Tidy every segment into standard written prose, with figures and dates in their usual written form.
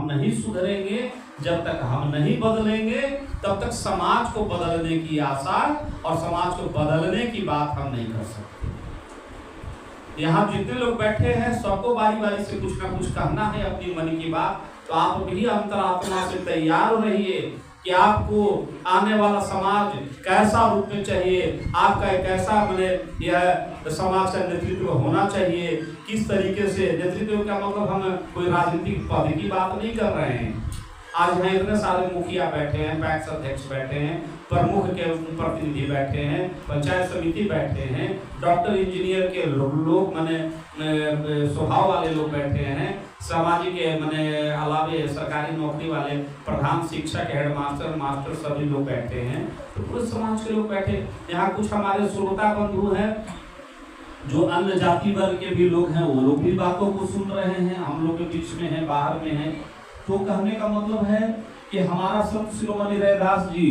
हम नहीं सुधरेंगे, जब तक हम नहीं बदलेंगे, तब तक समाज को बदलने की आशा और समाज को बदलने की बात हम नहीं कर सकते। यहाँ जितने लोग बैठे हैं सबको बारी बारी से कुछ ना कुछ कहना है अपनी मन की बात। तो आप भी अंतरात्मा से तैयार रहिए कि आपको आने वाला समाज कैसा रूप में चाहिए, आपका एक ऐसा मैंने यह समाज का नेतृत्व होना चाहिए। किस तरीके से नेतृत्व का मतलब हम कोई राजनीतिक पद की बात नहीं कर रहे हैं। आज यहाँ इतने सारे मुखिया बैठे हैं, पैक्स अध्यक्ष बैठे हैं, प्रमुख के प्रतिनिधि बैठे हैं, पंचायत समिति बैठे हैं, डॉक्टर इंजीनियर के लोग माने स्वभाव वाले लोग बैठे हैं, सामाजिक माने अलावे सरकारी नौकरी वाले प्रधान शिक्षक, हेडमास्टर, मास्टर सभी लोग बैठे हैं। तो पूरे समाज के लोग बैठे। यहाँ कुछ हमारे श्रोता बंधु हैं जो अन्य जाति वर्ग के भी लोग हैं, वो लोग भी बातों को सुन रहे हैं, हम लोग के बीच में है, बाहर में है। तो कहने का मतलब है कि हमारा संत शिरोमणि रैदास जी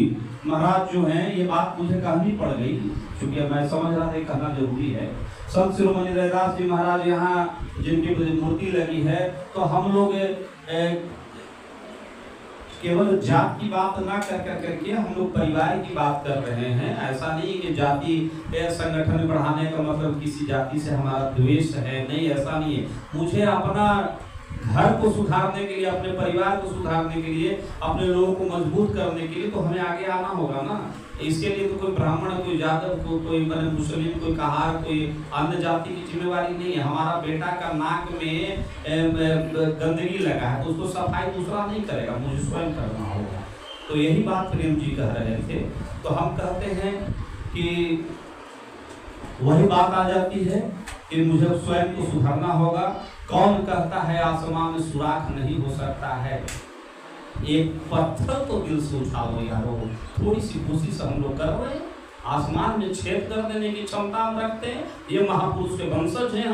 महाराज जो हैं, ये बात मुझे कहनी पड़ गई क्योंकि मैं समझ रहा था कि कहना जरूरी है। संत शिरोमणि रैदास जी महाराज यहाँ जिनकी मूर्ति लगी है, तो हम लोग केवल जात की बात ना करके हम लोग परिवार की बात कर रहे हैं। ऐसा नहीं कि जाति संगठन बढ़ाने का मतलब किसी जाति से हमारा द्वेष है, नहीं, ऐसा नहीं है। मुझे अपना घर को सुधारने के लिए, अपने परिवार को सुधारने के लिए, अपने लोगों को मजबूत करने के लिए तो हमें आगे आना होगा ना। इसके लिए तो कोई ब्राह्मण, कोई यादव, कोई मुस्लिम, कोई कहार, कोई अन्य जाति की जिम्मेवारी नहीं है। हमारा बेटा का नाक में गंदगी लगा है तो उसको सफाई दूसरा नहीं करेगा, मुझे स्वयं करना होगा। तो यही बात प्रेम जी कह रहे थे। तो हम कहते हैं कि वही बात आ जाती है कि मुझे स्वयं को सुधारना होगा। कौन कहता है आसमान में सुराख नहीं हो सकता है? एक पत्थर तो दिल से उठा लो यारो। थोड़ी सी कोशिश हम लोग कर रहे हैं, आसमान में छेद कर देने की क्षमता हम रखते हैं। ये महापुरुष के वंशज हैं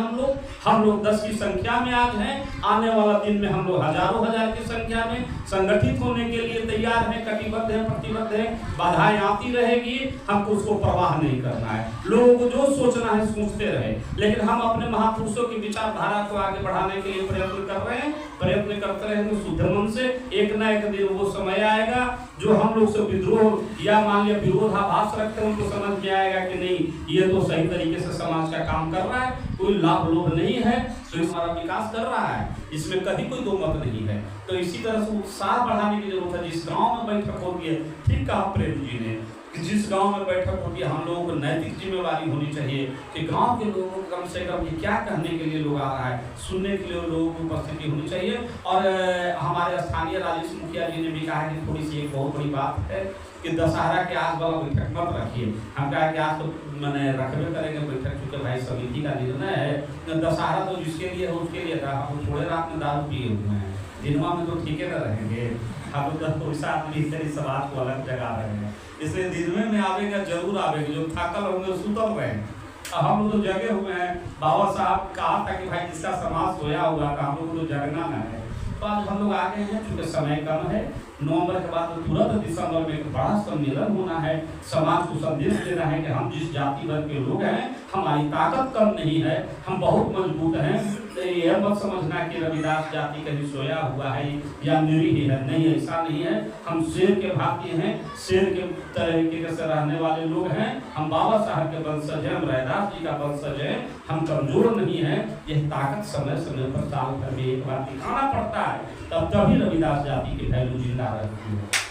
हम लोग 10 की संख्या में आज हैं। आने वाला दिन में हम लोग हजारों हजार की संख्या में संगठित होने के लिए तैयार हैं, कटिबद्ध हैं, प्रतिबद्ध हैं। बाधाएं आती रहेगी, हमको उसको परवाह नहीं करना है। लोगों को जो सोचना है सोचते रहे, लेकिन हम अपने महापुरुषों की विचारधारा को आगे बढ़ाने के लिए प्रयत्न कर रहे हैं, प्रयत्न करते रहेंगे शुद्ध मन से। एक ना एक दिन वो समय आएगा जो हम लोग से विद्रोह या मान लिया विरोधाभास रखते हैं, उनको समझ में आएगा कि नहीं, ये तो सही तरीके से समाज का काम कर रहा है, कोई लाभ लोभ नहीं है, तो हमारा विकास कर रहा है, इसमें कहीं कोई दो मत नहीं है। तो इसी तरह से उत्साह बढ़ाने की जरूरत है। जिस गांव में बैठक होती है, ठीक कहा प्रेम जी ने, जिस गांव में बैठक होती है हम लोगों को नैतिक जिम्मेवारी होनी चाहिए कि गांव के लोगों को कम से कम ये क्या कहने के लिए लोग आ रहा है, सुनने के लिए लोगों की उपस्थिति होनी चाहिए। और हमारे स्थानीय राजेश मुखिया जी ने भी कहा कि थोड़ी सी एक बहुत बड़ी बात है कि दशहरा के आज वाला बैठक मत रखिए। हम कहा कि आज तो मैंने रखबे करेंगे बैठक, क्योंकि भाई समिति का निर्णय है। दशहरा तो जिसके लिए है उसके लिए था। हम थोड़े रात में दारू पिए हुए हैं, दिनवा में तो ठीके न रहेंगे। हम लोग पैसा आदमी समाज को अलग जगा रहे हैं, इसलिए दिन में आवेगा जरूर आवेगा, जो थकल होंगे सुतल रहे। हम लोग तो जगे हुए हैं। बाबा साहब कहा था कि भाई जिसका समाज सोया हुआ था, हम लोग को तो जगना न है। तो आज हम लोग आ गए हैं, चूंकि समय कम है। नवंबर के बाद तुरंत दिसंबर में एक बड़ा सम्मेलन होना है। समाज को संदेश देना है कि हम जिस जाति वर्ग के लोग हैं, हमारी ताकत कम नहीं है, हम बहुत मजबूत हैं। तो यह मत समझना कि रविदास जाति कहीं सोया हुआ है या निरीह है, नहीं, ऐसा नहीं है। हम शेर के भांति हैं, शेर के तरीके से रहने वाले लोग हैं। हम बाबा साहब के वंशज हैं, हम रैदास जी का वंशज हैं। हम कमजोर नहीं है। यह ताकत समय समय पर साल भर में एक बार दिखाना पड़ता है, तब तभी रविदास जाति की वैल्यू जिंदा रहती है।